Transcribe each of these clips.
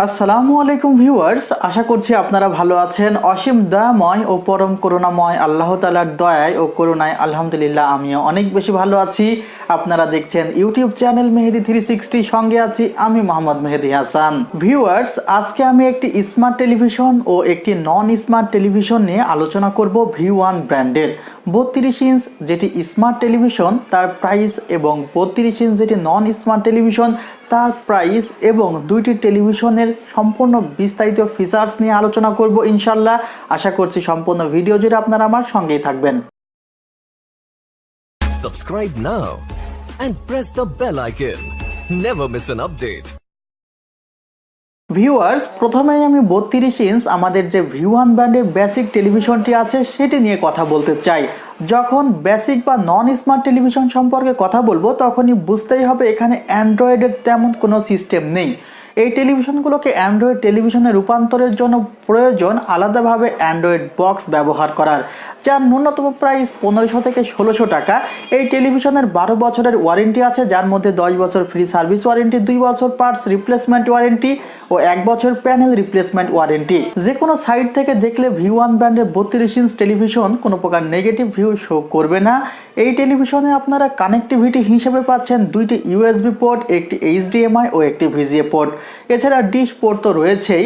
আসসালামু আলাইকুম ভিউয়ার্স, আশা করছি আপনারা ভালো আছেন। অসীম দয়াময় ও পরম করুণাময় আল্লাহ তাআলার দয়ায় ও করুণায় আলহামদুলিল্লাহ আমিও অনেক বেশি ভালো আছি। আপনারা দেখছেন ইউটিউব চ্যানেল মেহেদি 360, সঙ্গে আছি আমি মোহাম্মদ মেহেদি হাসান। ভিউয়ার্স, আজকে আমি একটি স্মার্ট টেলিভিশন ও একটি নন স্মার্ট টেলিভিশন নিয়ে আলোচনা করব। V1 ব্র্যান্ডের 32 ইঞ্চ যেটি স্মার্ট টেলিভিশন তার প্রাইস এবং 32 ইঞ্চ যেটি নন স্মার্ট টেলিভিশন তার প্রাইস এবং দুইটি টেলিভিশনের সম্পূর্ণ বিস্তারিত ফিচার্স নিয়ে আলোচনা করব ইনশাল্লাহ। আশা করছি সম্পূর্ণ ভিডিও জুড়ে আপনারা আমার সঙ্গেই থাকবেন। Subscribe now and press the bell icon. Never miss an update. Viewers, প্রথমেই আমি 32 ইঞ্চ আমাদের যে V1 ব্র্যান্ডের বেসিক টেলিভিশনটি আছে সেটি নিয়ে কথা বলতে চাই। যখন বেসিক বা নন স্মার্ট টেলিভিশন সম্পর্কে কথা বলবো তখনই বুঝতেই হবে এখানে অ্যান্ড্রয়েডের তেমন কোনো সিস্টেম নেই। এই টেলিভিশনগুলোকে অ্যান্ড্রয়েড টেলিভিশনে রূপান্তরের জন্য প্রয়োজন আলাদাভাবে অ্যান্ড্রয়েড বক্স ব্যবহার করার, যার ন্যূনতম প্রাইস 1500 থেকে 1600 টাকা। এই টেলিভিশনের 12 বছরের ওয়ারেন্টি আছে, যার মধ্যে 10 বছর ফ্রি সার্ভিস ওয়ারেন্টি, 2 বছর পার্টস রিপ্লেসমেন্ট ওয়ারেন্টি ও 1 বছর প্যানেল রিপ্লেসমেন্ট ওয়ারেন্টি। যে কোনো সাইট থেকে দেখলে V1 ব্র্যান্ডের 32 ইঞ্চ টেলিভিশন কোনো প্রকার নেগেটিভ ভিউ শো করবে না। এই টেলিভিশনে আপনারা কানেক্টিভিটি হিসেবে পাচ্ছেন দুইটি USB পোর্ট, একটি HDMI ও একটি VGA পোর্ট। এছাড়া ডিশ পোর্ট তো রয়েছেই।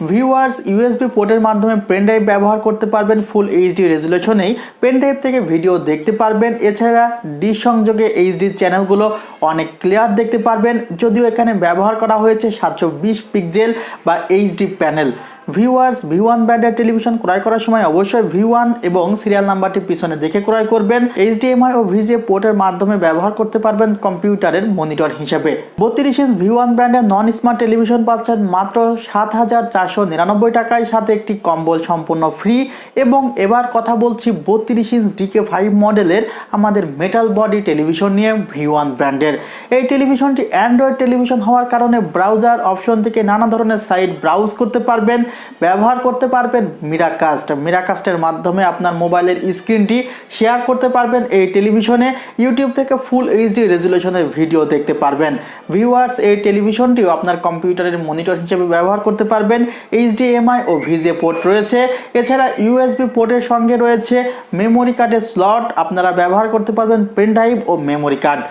ভিউয়ার্স, USB পোর্টের মাধ্যমে পেন ড্রাইভ ব্যবহার করতে পারবেন। ফুল HD রেজুলেশনেই পেন ড্রাইভ থেকে ভিডিও দেখতে পারবেন। এছাড়া ডিশ সংযোগে HD চ্যানেলগুলো অনেক ক্লিয়ার দেখতে পারবেন, যদিও এখানে ব্যবহার করা হয়েছে 720 পিক্সেল বা HD প্যানেল। ভিউয়ার্স, V1 ব্র্যান্ডের টেলিভিশন ক্রয় করার সময় অবশ্যই V1 এবং সিরিয়াল নাম্বারটি পিছনে দেখে ক্রয় করবেন। HDMI ও VGA পোর্টের মাধ্যমে ব্যবহার করতে পারবেন কম্পিউটারের মনিটর হিসেবে। 32 ইঞ্চ V1 ব্র্যান্ডের নন স্মার্ট টেলিভিশন পাচ্ছেন মাত্র 7499 টাকায়, সাথে একটি কম্বল সম্পূর্ণ ফ্রি। এবং এবার কথা বলছি 32 ইঞ্চ DK5 মডেলের আমাদের মেটাল বডি টেলিভিশন নিয়ে V1 ব্র্যান্ডের। এই টেলিভিশনটি অ্যান্ড্রয়েড টেলিভিশন হওয়ার কারণে ব্রাউজার অপশন থেকে নানা ধরনের সাইট ব্রাউজ করতে পারবেন, ব্যবহার করতে পারবেন মিরাকাস্টের মাধ্যমে আপনার মোবাইলের স্ক্রিনটি শেয়ার করতে পারবেন। এই টেলিভিশনে ইউটিউব থেকে ফুল HD রেজুলেশনের ভিডিও দেখতে পারবেন। ভিউয়ার্স, এই টেলিভিশনটিও আপনার কম্পিউটারের মনিটর হিসেবে ব্যবহার করতে পারবেন। HDMI ও VGA পোর্ট রয়েছে। এছাড়া USB পোর্টের সঙ্গে রয়েছে মেমোরি কার্ডের স্লট, আপনারা ব্যবহার করতে পারবেন পেন ড্রাইভ ও মেমোরি কার্ড।